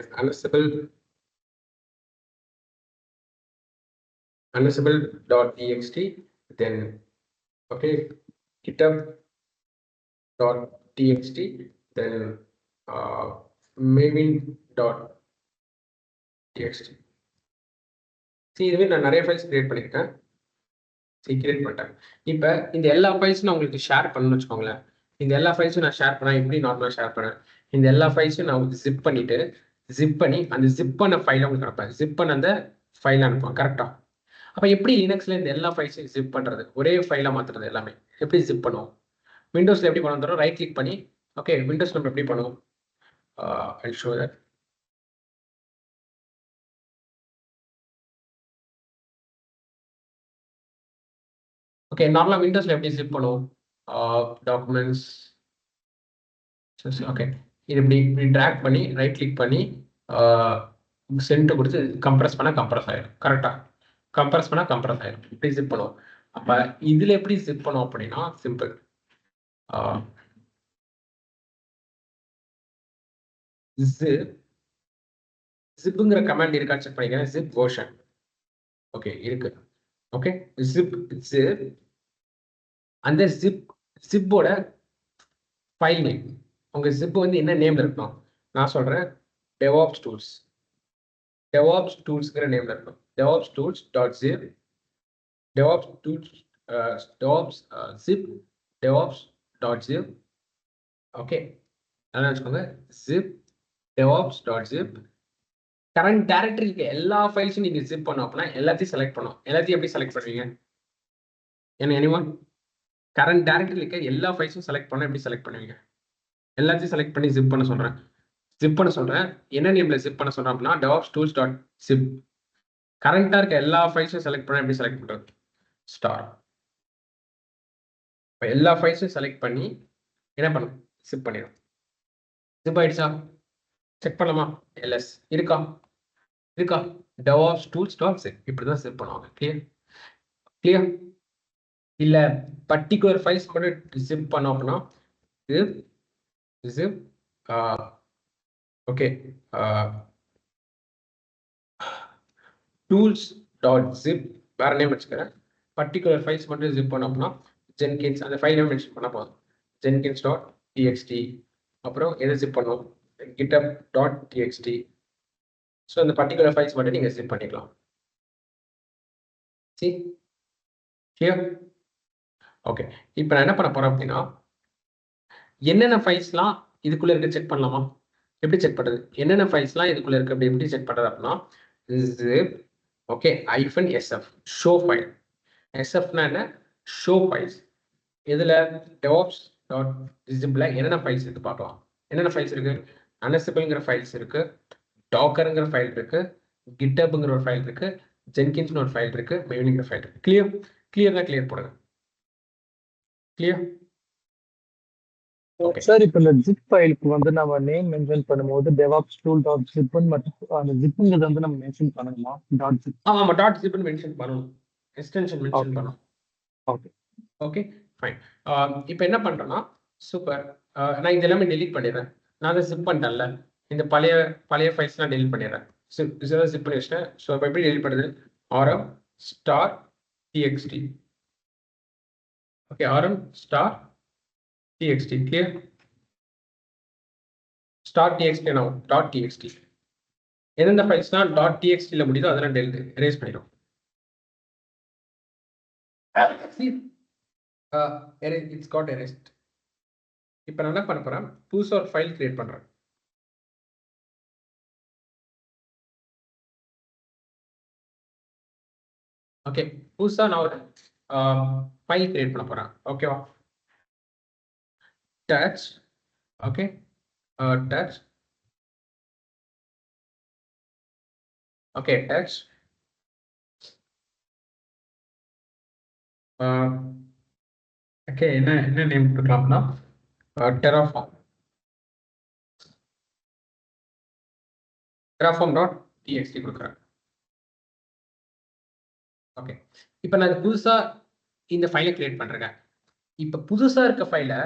ansible.txt, then okay, github.txt, then maven.txt. இதுவே நான் நிறைய ஃபைல்ஸ் கிரியேட் பண்ணியிருக்கேன். கிரியேட் பண்ணிட்டேன். இப்போ இந்த எல்லா ஃபைல்ஸும் நான் உங்களுக்கு ஷேர் பண்ணணும்னு வச்சுக்கோங்களேன். இந்த எல்லா ஃபைல்ஸும் நான் ஷேர் பண்ணேன். எப்படி நார்மலாக ஷேர் பண்ணேன், இந்த எல்லா ஃபைல்ஸும் நான் ஜிப் பண்ணி அந்த ஜிப் பண்ண ஃபைலை உங்களுக்கு அனுப்பேன். ஜிப் பண்ண அந்த ஃபைலை அனுப்புவேன். கரெக்டாக? அப்போ எப்படி லினக்ஸில் இந்த எல்லா ஃபைல்ஸையும் ஜிப் பண்ணுறது, ஒரே ஃபைலாக மாற்றுறது எல்லாமே எப்படி ஜிப் பண்ணுவோம்? விண்டோஸில் எப்படி பண்ண தரோம்? ரைட் கிளிக் பண்ணி, ஓகே, விண்டோஸ் நம்ம எப்படி பண்ணுவோம்? I show that. ஓகே, நார்மலாக விண்டோஸில் எப்படி ஜிப் பண்ணுவோம்? டாக்குமெண்ட்ஸ், ஓகே, இது இப்படி ட்ராக் பண்ணி ரைட் கிளிக் பண்ணி சென்ட் கொடுத்து கம்ப்ரஸ் பண்ணால் கம்ப்ரஸ் ஆயிடும். கரெக்டாக? கம்ப்ரஸ் பண்ணால் கம்ப்ரஸ் ஆயிடும். இப்படி ஜிப் பண்ணுவோம். அப்போ இதில் எப்படி ஜிப் பண்ணுவோம் அப்படின்னா சிம்பிள். ஜிப்புங்கிற கமாண்ட் இருக்கான்னு செக் பண்ணிக்கிறேன். ஜிப் வெர்ஷன், ஓகே, இருக்கு. ஓகே, ஜிப் அந்த ஜிப்போட ஃபைல் நேம், உங்க ஜிப் வந்து என்ன நேம்ல இருக்கணும்? நான் சொல்றேன் DevOps tools நேம்ல இருக்கணும். DevOps tools.zip, DevOps.zip, ஓகே, நல்லா வச்சுக்கோங்க. zip DevOps.zip. கரண்ட் டைரக்டரிக்கு எல்லா ஃபைல்ஸும் நீங்க ஜிப் பண்ணோம் அப்படின்னா எல்லாத்தையும் செலக்ட் பண்ணோம். எல்லாத்தையும் எப்படி செலக்ட் பண்ணுவீங்க? எனிவன்? கரண்ட் டைரக்டரியில் இருக்க எல்லா ஃபைல்ஸும் செலக்ட் பண்ண எப்படி செலக்ட் பண்ணுவீங்க? எல்லாத்தையும் செலக்ட் பண்ணி ஜிப் பண்ண சொல்றேன். என்ன நேம்ல ஜிப் பண்ண சொல்றேன் அப்படின்னா DevOps tools.zip. கரண்டா இருக்க எல்லா ஃபைல்ஸும் செலக்ட் பண்ண எப்படி செலக்ட் பண்றது? ஸ்டார். இப்போ எல்லா ஃபைல்ஸும் செலக்ட் பண்ணி என்ன பண்ணும்? ஜிப் பண்ணிடும். ஜிப் ஆயிடுச்சா? செக் பண்ணலாமா? எல்எஸ் இருக்கா? DevOps tools.zip இப்படிதான் ஜிப் பண்ணுவாங்க. கிளியர்? இல்ல பர்டிகுலர் ஃபைல்ஸ் மட்டும் ஜிப் பண்ணோம் அப்படின்னா zip, okay, tools.zip வேற நேம் வச்சுக்கிறேன். பர்டிகுலர் ஃபைல்ஸ் மட்டும் ஜிப் பண்ணோம் அப்படின்னா ஜென்கின்ஸ், அந்த ஃபைல் நேம் மென்ஷன் பண்ண போதும். jenkins.txt. அப்புறம் எதை ஜிப் பண்ணோம்? github.txt. ஸோ அந்த பர்டிகுலர் ஃபைல்ஸ் மட்டும் நீங்க ஜிப் பண்ணிக்கலாம். See? Clear? ஓகே, இப்போ நான் என்ன பண்ண போறேன் அப்படின்னா என்னென்ன ஃபைல்ஸ்லாம் இதுக்குள்ள இருக்கு செக் பண்ணலாமா? எப்படி செக் பண்றது? என்னென்ன ஃபைல்ஸ்லாம் இதுக்குள்ள இருக்கு அப்படி எப்படி செக் பண்றது அப்படின்னா zip, okay, -sf show file. sfனா என்ன? Show files. இதுல DevOps.zipல என்னென்ன ஃபைல்ஸ் இருக்கு பார்க்கலாம். என்னென்ன ஃபைல்ஸ் இருக்கு? Ansible ஃபைல்ஸ் இருக்கு, Dockerங்கிற ஃபைல் இருக்கு, GitHubங்கிற ஒரு ஃபைல் இருக்கு, Jenkinsனு ஒரு ஃபைல் இருக்கு, Mavenங்கிற ஃபைல் இருக்கு. கிளியர்னா கிளியர் போடுங்க. கிளியர்? சார், இப்போ இந்த ஜிப் ஃபைலுக்கு வந்து நம்ம நேம் மென்ஷன் பண்ணும்போது DevOps tool.zip மட்டும் அந்த ஜிப்ங்கிறது வந்து நம்ம மென்ஷன் பண்ணணுமா? .zip. ஆமா, .zip மென்ஷன் பண்ணணும். எக்ஸ்டென்ஷன் மென்ஷன் பண்ணணும். Okay okay fine. இப்போ என்ன பண்ணுறேன்னா சூப்பர், நான் இது எல்லாமே டெலீட் பண்ணிடுறேன். நான் அதை ஜிப் பண்ணிட்டேன்ல, இந்த பழைய பழைய ஃபைல்ஸ்லாம் டெலீட் பண்ணிடுறேன். ஜிப் பண்ணி வச்சிட்டேன். ஸோ இப்போ எப்படி டெலீட் பண்ணுறது? RM star TXT. Okay, RM star TXT clear. Star TXT என்ன டாட் டிஎக்ஸ்டி. எந்தெந்த ஃபைல்ஸ்லாம் டாட் டிஎக்ஸ்டியில் முடியுதோ அதெல்லாம் எரேஸ் பண்ணிடும். It's got erased. இப்போ நான் என்ன பண்ண போறேன், புதுசாக ஒரு ஃபைல் கிரியேட் பண்றேன். ஓகே, புதுசாக நான் ஒரு ஃபைல் கிரியேட் பண்ண போறேன். ஓகேவா? Touch. Okay, touch. Okay, touch. Okay, என்ன நேம் கொடுக்கலாம்னா டெராஃபார்ம். terraform.txt கொடுக்குறேன். ஓகே, இப்போ நான் புதுசா இந்த ஃபைலை கிரியேட் பண்றேங்க. இப்போ புதுசா இருக்க ஃபைலை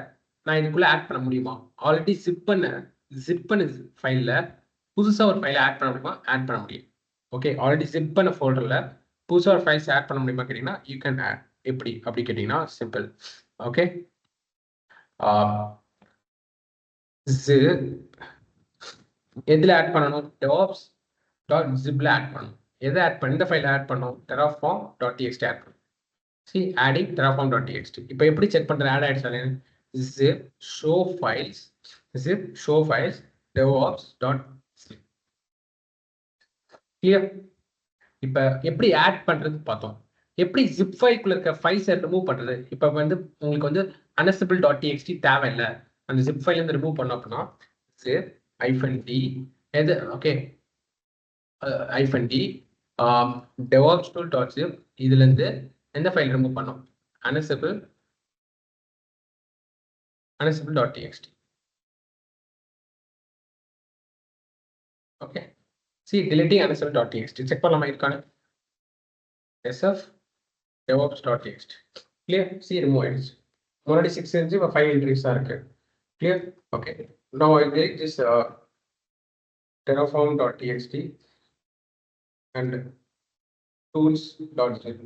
நான் இதுக்குள்ள ஆட் பண்ண முடியுமா? ஆல்ரெடி ஜிப் பண்ண ஃபைல்ல புதுசா ஒரு ஃபைலை ஆட் பண்ண முடியுமா? ஆட் பண்ண முடியும். ஓகே, ஆல்ரெடி ஜிப் பண்ண ஃபோல்டர்ல புதுசா ஒரு ஃபைல்ஸ் ஆட் பண்ண முடியுமா கேட்டீங்கன்னா யூ கேன் ஆட். எப்படி அப்படி கேட்டீங்கன்னா சிம்பிள். ஓகே, எதுல ஆட் பண்ணணும்? devops.zipல ஆட் பண்ணணும். எதை ஆட் பண்ண? இந்த ஃபைலை ஆட் பண்ணணும். terraform.txt ஆட் பண்ணணும். see adding terraform.txt. இப்போ எப்படி செக் பண்றது ஆட் ஆயிடுச்சு? zip show files devops.zip. Clear? இப்போ எப்படி ஆட் பண்றது பார்த்தோம். எப்படி ஜிப் ஃபைல்குள்ள இருக்க ஃபைல்ஸை ரிமூவ் பண்றது? இப்போ வந்து உங்களுக்கு வந்து unstable.txt தேவையில்லை, அந்த ஜிப் ஃபைல் இருந்து ரிமூவ் பண்ணோம் அப்படின்னா zip -d எது ஓகே -d devops.zip இதுல இருந்து எந்த ஃபைல் ரிமூவ் பண்ணோம்? unstable.txt. Okay, see deleting unstable.txt check பண்ணலாமா இருக்கானு? sf devops.txt clear. see remove ஆயிடுச்சு. முன்னாடி 6 இருந்துச்சு, இப்போ 5 entries தான் இருக்கு. clear. okay, now I delete this terraform.txt and tools.zip.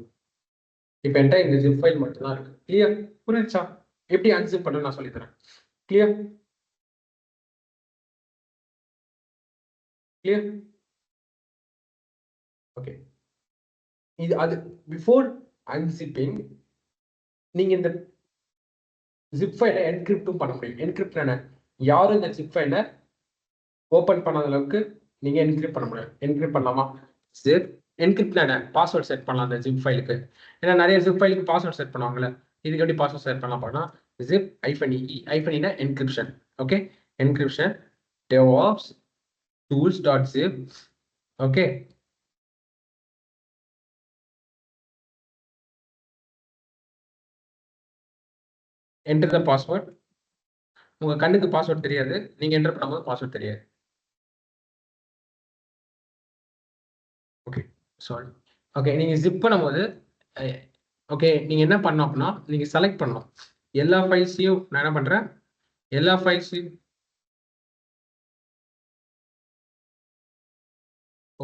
இப்போ என்கிட்ட இந்த zip ஃபைல் மட்டும் தான் இருக்கு. clear? புரியுச்சா? எப்படி unzip பண்ணணும் நான் சொல்லி தரேன். clear? clear? ஓகே, இது அது பிஃபோர் அன்சிப்பிங் நீங்க இந்த ஜிப் ஃபைலை என்கிரிப்டும் பண்ண முடியும். என்கிரிப்ட் என்ன? யாரும் இந்த ஜிப் ஃபைலை ஓப்பன் பண்ணாத அளவுக்கு நீங்க என்கிரிப்ட் பண்ண முடியும். என்கிரிப்ட் பண்ணலாமா? ஜிப் என்கிரிப்ட் என்ன? பாஸ்வேர்ட் செட் பண்ணலாம் அந்த ஜிப் ஃபைலுக்கு. ஏன்னா நிறைய ஜிப் ஃபைலுக்கு பாஸ்வேர்ட் செட் பண்ணுவாங்கல்ல, இதுக்கு எப்படி பாஸ்வேர்ட் செட் பண்ணலாம் பண்ணா zip -e -e encryption. Okay, encryption devops tools.zip. Okay, enter the password. உங்க கண்ணுக்கு பாஸ்வேர்ட் தெரியாது, நீங்க என்டர் பண்ணும்போது பாஸ்வேர்ட் தெரியாது. Okay, sorry. ஓகே, நீங்க ஜிப் பண்ணும்போது ஓகே நீங்க என்ன பண்ணணும் அப்படின்னா நீங்க செலக்ட் பண்ணணும் எல்லா ஃபைல்ஸையும். நான் என்ன பண்றேன், எல்லா ஃபைல்ஸையும்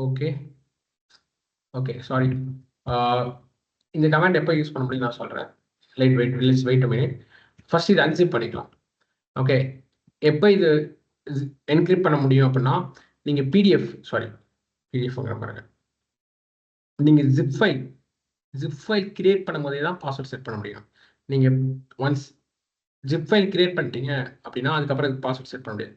ஓகே ஓகே சாரி, இந்த கமாண்ட் எப்போ யூஸ் பண்ண முடியும் நான் சொல்றேன். Wait a minute. ஃபர்ஸ்ட் இது அன்சிப் பண்ணிக்கலாம். ஓகே, எப்போ இது என்கிரிப்ட் பண்ண முடியும் அப்படின்னா நீங்க பிடிஎஃப் பாருங்க, நீங்க ஜிப் ஃபைல் கிரியேட் பண்ணும்போதே தான் பாஸ்வேர்ட் செட் பண்ண முடியும். நீங்க ஒன்ஸ் ஜிப் ஃபைல் கிரியேட் பண்ணிட்டீங்க அப்படின்னா அதுக்கப்புறம் பாஸ்வேர்ட் செட் பண்ண முடியாது.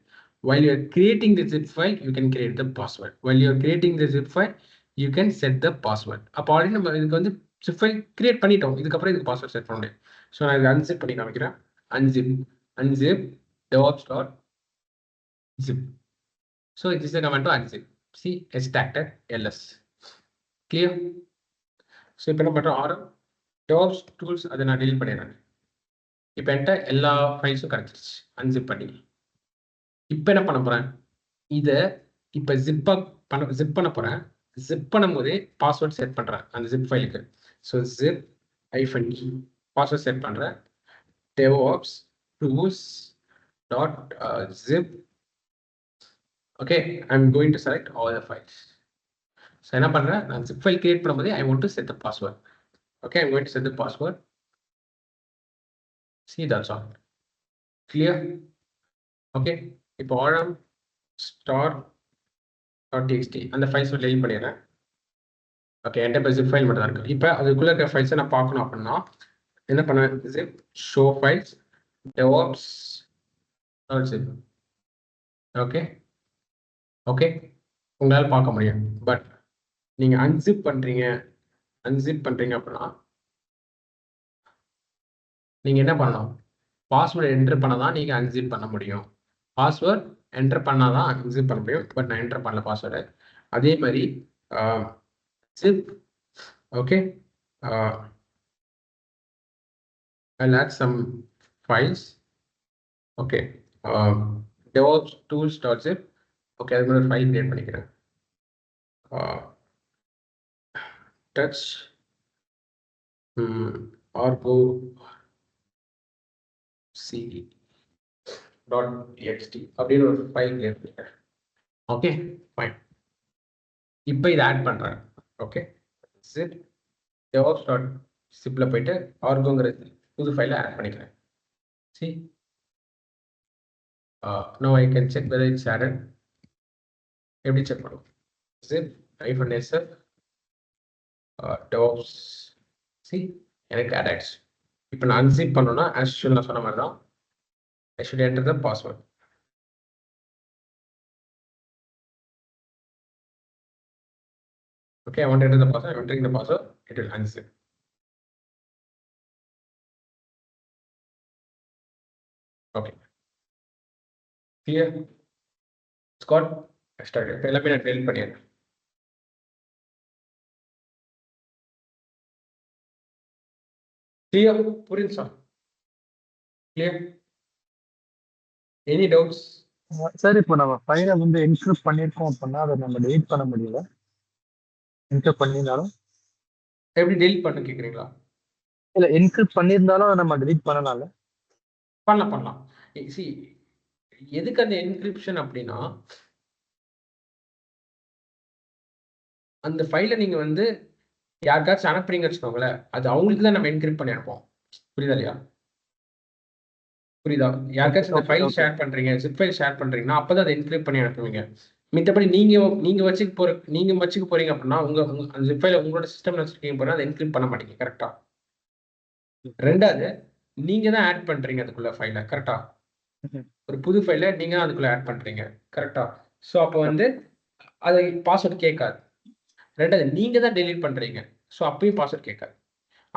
while you are creating the zip file you can create the password. while you are creating the zip file you can set the password. அப்போ already நம்ம இதுக்கு வந்து zip file create பண்ணிட்டோம், இதுக்கப்புறம் இதுக்கு பாஸ்வேர்ட் செட் பண்ண முடியும். ஸோ நான் இதை அன்சிப் பண்ணி காமிக்கிறேன். unzip devops.zip. so this is the command to unzip. see extracted ls. clear? So இப்போ என்ன பண்ணுறோம், devops tools அதை நான் delete பண்ணிடுறேன். இப்போ என்கிட்ட எல்லா ஃபைல்ஸும் கிடைச்சிருச்சு அன்சிப் பண்ணி. இப்போ என்ன பண்ண போறேன், இதை இப்போ ஜிப் பண்ண போறேன். ஜிப் பண்ணும்போதே பாஸ்வேர்ட் செட் பண்றேன் அந்த ஜிப் ஃபைலுக்கு. So zip -e password set பண்றேன். DevOps tools dot zip. Okay, I'm going to select all the files. So என்ன பண்றேன், நான் zip file create பண்ணும்போது I want to set the password. Okay, I'm going to set the password. See, that's all. Clear? Okay, இப்போ ஆழம் star.txt அந்த files delete பண்ணிடுறேன். Okay, என்கிட்ட இப்போ zip ஃபைல் மட்டும் தான் இருக்கு. இப்போ அதுக்குள்ள இருக்கிற ஃபைல்ஸை நான் பார்க்கணும் அப்படின்னா என்ன பண்ணுவேன், zip show files devops.zip. Okay okay, உங்களால் பார்க்க முடியும். பட் நீங்கள் அன்சிப் பண்ணுறீங்க அப்படின்னா நீங்கள் என்ன பண்ணணும், பாஸ்வேர்டு என்டர் பண்ண தான் நீங்கள் அன்சிப் பண்ண முடியும். பாஸ்வேர்ட் என்டர் பண்ணால் தான் அன்சிப் பண்ண முடியும். பட் நான் என்டர் பண்ணல பாஸ்வேர்டு. அதே மாதிரி zip. Okay, I'll add some files. Okay, DevOps tools.zip. Okay, அதுக்கு ஒரு ஃபைல் கிரியேட் பண்ணிக்கிறேன். touch argo c.txt அப்படின்னு ஒரு ஃபைல் கிரியேட் பண்ணிக்கிறேன். Okay fine. இப்போ இதை ஆட் பண்ணுறேன். ஓகே, zip devops.zipல போயிட்டு ஆர்கோங்கிற புது ஃபைலை ஆட் பண்ணிக்கிறேன். see, now I can check whether it's added. எப்படி செக் பண்ணுவோம், zip -sf DevOps. see, எனக்கு add ஆயிடுச்சு. இப்போ நான் unzip பண்ணணும்னா as usual நான் சொன்ன மாதிரி தான் I should enter the password. Okay, I want to enter the password. I'm entering the password. It will unzip. Okay. Clear? It's got started. எல்லாமே நான் delete பண்ணிடுறேன். Clear? புரியுது sir? Clear? Any doubts? Sir இப்போ நம்ம ஃபைலை வந்து encrypt பண்ணியிருக்கோம் அப்படின்னா அதை நம்ம டெலிட் பண்ண முடியல. என்கிரிப்ட் பண்ணியிருந்தாலும் எப்படி டெலிட் பண்ண கேக்குறீங்களா? இல்லை, என்கிரிப்ட் பண்ணியிருந்தாலும் அதை நம்ம டெலிட் பண்ணலாம்ல? பண்ணலாம். see, எதுக்கு அந்த என்கிரிப்ஷன் அப்படின்னா அந்த ஃபைலை நீங்க வந்து யாருக்காச்சும் அனுப்புறீங்க வச்சுக்கோங்களேன், அது அவங்களுக்கு தான் நம்ம என்கிரிப்ட் பண்ணி அனுப்போம். புரியுதா இல்லையா? புரியுதா? யாருக்காச்சும் இந்த ஃபைல் ஷேர் பண்றீங்க, zip ஃபைல் ஷேர் பண்றீங்கன்னா அப்பதான் அதை என்கிரிப்ட் பண்ணி அனுப்புவீங்க. மித்தபடி நீங்க வச்சுக்க போறீங்க அப்படின்னா உங்க அந்த zip ஃபைலை உங்களோட சிஸ்டம்ல வச்சிருக்கீங்க போனா அதை என்கிரிப்ட் பண்ண மாட்டீங்க. கரெக்டா? ரெண்டாவது, நீங்க தான் ஆட் பண்றீங்க அதுக்குள்ள ஃபைலை. கரெக்டா? ஒரு புது ஃபைலை நீங்க தான் அதுக்குள்ள ஆட் பண்றீங்க. கரெக்டா? ஸோ அப்போ வந்து அதை பாஸ்வேர்டு கேட்காது. ரெண்டாவது, நீங்க தான் டெலீட் பண்றீங்க. ஸோ அப்பயும் பாஸ்வேர்ட் கேட்காது.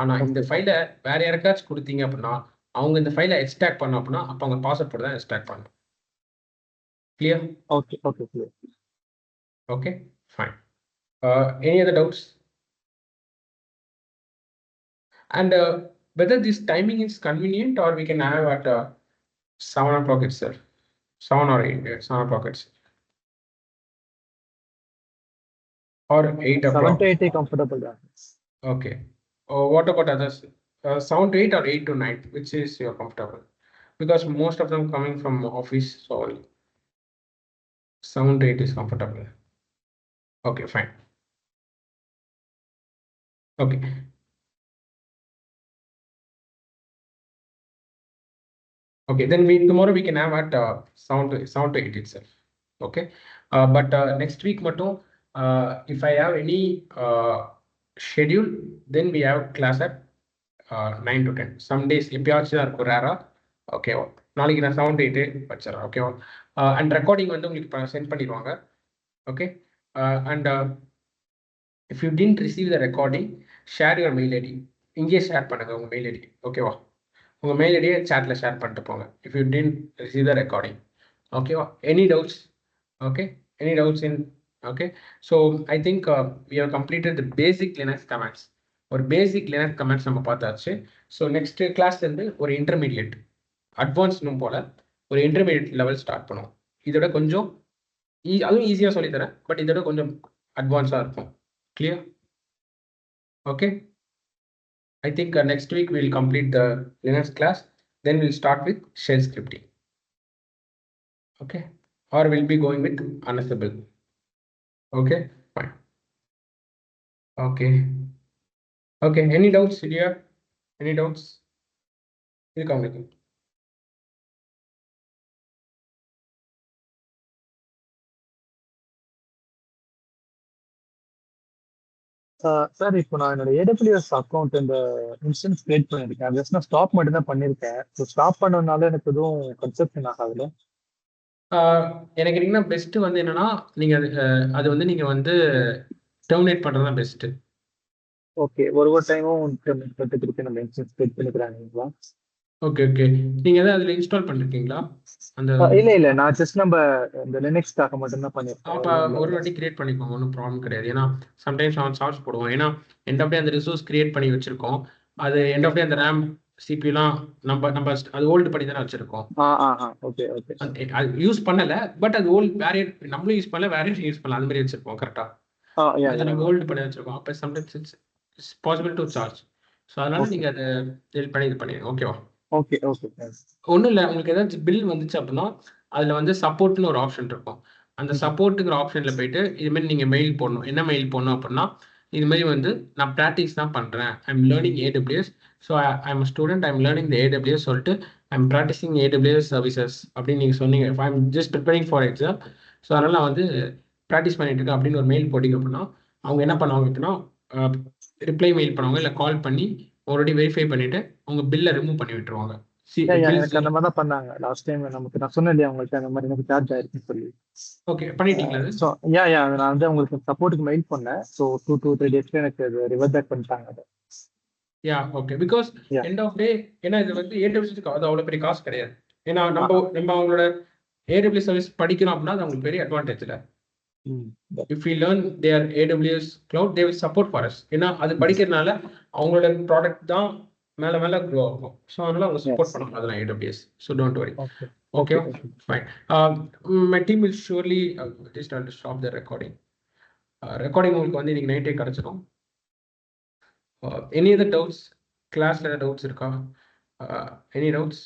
ஆனா இந்த ஃபைலை வேற யாருக்காச்சும் கொடுத்தீங்க அப்படின்னா அவங்க இந்த ஃபைலை எக்ஸ்ட்ராக்ட் பண்ண அப்படின்னா அப்போ அவங்க பாஸ்வேர்ட் போட்டு தான் எக்ஸ்ட்ராக்ட் பண்ணணும். Clear? Okay clear. Okay fine. Any other doubts? And whether this timing is convenient or we can have at 7 o'clock itself, 7 or 8, 7 o'clock itself, or 8 o'clock. 7 to 8 comfortable. Okay. What about others? 7 to 8 or 8 to 9, which is you're comfortable? Because most of them coming from office, so 7 to 8 is comfortable. Okay, fine. Okay. Okay, then tomorrow we can have at 7 to 8 itself. Okay, but next week mattum, if I have any schedule, then we have class at 9 to 10. Some days எப்பயாச்சும் தான் இருக்கும், ரேரா. Okay, நாளைக்கு நான் 7 to 8 வச்சிடறேன். ஓகேவா? And recording வந்து உங்களுக்கு sent பண்ணிடுவாங்க. Okay, and if you didn't receive the recording, share your mail ID. இங்கேயே ஷேர் பண்ணுங்க உங்கள் மெயில் ஐடி. ஓகேவா? உங்கள் மெயில் ஐடியை சேட்ல ஷேர் பண்ணிட்டு போங்க if you didn't receive the recording. ஓகேவா? Any doubts? Okay, any doubts in? Okay, so I think we have completed the basic Linux commands. ஒரு பேசிக் லினக்ஸ் கமெண்ட்ஸ் நம்ம பார்த்தாச்சு. ஸோ நெக்ஸ்ட் கிளாஸ்லேருந்து ஒரு இன்டர்மீடியட், அட்வான்ஸ்னும் போல் ஒரு intermediate level start பண்ணுவோம். இதோட கொஞ்சம் அதுவும் ஈஸியாக சொல்லித்தரேன், பட் இதோட கொஞ்சம் அட்வான்ஸாக இருக்கும். Clear? Okay. I think next week we'll complete the Linux class. Then we'll start with shell scripting. Okay. Or we'll be going with Ansible. Okay. Fine. Okay. Okay. Any doubts, Ilya? Any doubts? Welcome, welcome. Sir இப்போ நான் என்னோட AWS account இந்த instance create பண்ணியிருக்கேன். Just நான் stop மட்டும் தான் பண்ணியிருக்கேன். So stop பண்ணதுனால எனக்கு எதுவும் கன்செப்ஷன் ஆகாதுல்ல? எனக்கு கேட்டிங்கன்னா பெஸ்ட்டு வந்து என்னன்னா நீங்கள் அது வந்து நீங்கள் வந்து டெர்மினேட் பண்ணுறது தான் பெஸ்ட்டு. ஓகே, ஒரு டைமும் திருப்பி நம்ம இன்ஸ்டன்ஸ் கிரியேட் பண்ணிக்கிறாங்களா? Okay okay. நீங்கள் எதாவது அதில் இன்ஸ்டால் பண்ணிருக்கீங்களா அந்த? இல்ல நான் ஜஸ்ட் நம்ம இந்த லினக்ஸ்க்காக மட்டும் தான் அப்போ பண்ணியிருக்கேன். ஒரு வாட்டி கிரியேட் பண்ணிக்கோங்க, ஒன்றும் ப்ராப்ளம் கிடையாது. ஏன்னா சம்டைம்ஸ் அவன் சார்ஜ் போடுவோம். ஏன்னா எண்ட் ஆஃப் டே அந்த ரிசோர்ஸ் கிரியேட் பண்ணி வச்சிருக்கோம். அது எண்ட் ஆஃப் டே அந்த ரேம் சிபியூலாம் நம்ம அது ஓல்டு பண்ணி தானே வச்சிருக்கோம். Okay okay. அது யூஸ் பண்ணல, பட் அது ஓல்டு வேரியட் நம்மளும் யூஸ் பண்ணல, வேரியட் யூஸ் பண்ணல, அது மாதிரி வச்சிருப்போம். கரெக்டா? அதை நம்ம ஓல்டு பண்ணி வச்சிருக்கோம். அப்போ sometimes it's possible to charge. So அதனால நீங்கள் அதை டெலிட் பண்ணி இது பண்ணிடுங்க. ஓகேவா? Okay okay. ஒன்றும் இல்லை, உங்களுக்கு ஏதாச்சும் பில் வந்துச்சு அப்படின்னா அதில் வந்து சப்போர்ட்னு ஒரு ஆப்ஷன் இருக்கும். அந்த சப்போர்ட்டுங்கிற ஆப்ஷனில் போயிட்டு இதுமாரி நீங்கள் மெயில் போடணும். என்ன மெயில் போடணும் அப்படின்னா, இதுமாரி வந்து நான் ப்ராக்டிஸ் தான் பண்ணுறேன், I'm learning AWS, so I'm student, I'm learning the AWS சொல்லிட்டு ஐம் ப்ராக்டிசிங் ஏடபிள்யூஎஸ் சர்வீசஸ் அப்படின்னு நீங்கள் சொன்னீங்க. I'm just preparing for exam, so அதனால் நான் வந்து ப்ராக்டிஸ் பண்ணிட்டு இருக்கேன் அப்படின்னு ஒரு மெயில் போட்டிங்க அப்படின்னா அவங்க என்ன பண்ணுவாங்க அப்படின்னா ரிப்ளை மெயில் பண்ணுவாங்க, இல்லை கால் பண்ணி ஆல்ரெடி வெரிஃபை பண்ணிவிட்டு உங்கள் பில்லை ரிமூவ் பண்ணி விட்டுருவாங்க. எனக்கு அந்த மாதிரி தான் பண்ணாங்க லாஸ்ட் டைம். நமக்கு நான் சொன்னேன் இல்லையா உங்களுக்கு, அந்த மாதிரி எனக்கு சார்ஜ் ஆயிருக்குன்னு சொல்லி. ஓகே, பண்ணிட்டீங்களா? ஸோ நான் வந்து உங்களுக்கு சப்போர்ட்டுக்கு மெயில் பண்ணேன். ஸோ 2 to 3 டேஸ்ல எனக்கு அது ரிவர்ட் பேக் பண்ணிட்டாங்க அதை. ஓகே. பிகாஸ் எண்ட் ஆஃப் டே ஏன்னா இது வந்து ஏடபிள்யூஎஸ்க்கு அது அவ்வளோ பெரிய காசு கிடையாது. ஏன்னா நம்ம அவங்களோட ஏடபிள்யூஎஸ் சர்வீஸ் படிக்கணும் அப்படின்னா அது அவங்களுக்கு பெரிய அட்வான்டேஜ் இல்லை. If we learn their AWS cloud, they will support for us. ஏன்னா அது படிக்கிறதுனால அவங்களோட ப்ராடக்ட் தான் மேலே மேலே க்ரோ ஆகும். ஸோ அதனால அவங்க சப்போர்ட் பண்ணணும் அதெல்லாம் AWS. So don't worry. Okay fine. My team will surely just to stop the recording. Recording உங்களுக்கு வந்து இன்னைக்கு நைட்டே கிடச்சிடும். Any other doubts? கிளாஸில் ஏதாவது டவுட்ஸ் இருக்கா? Any doubts?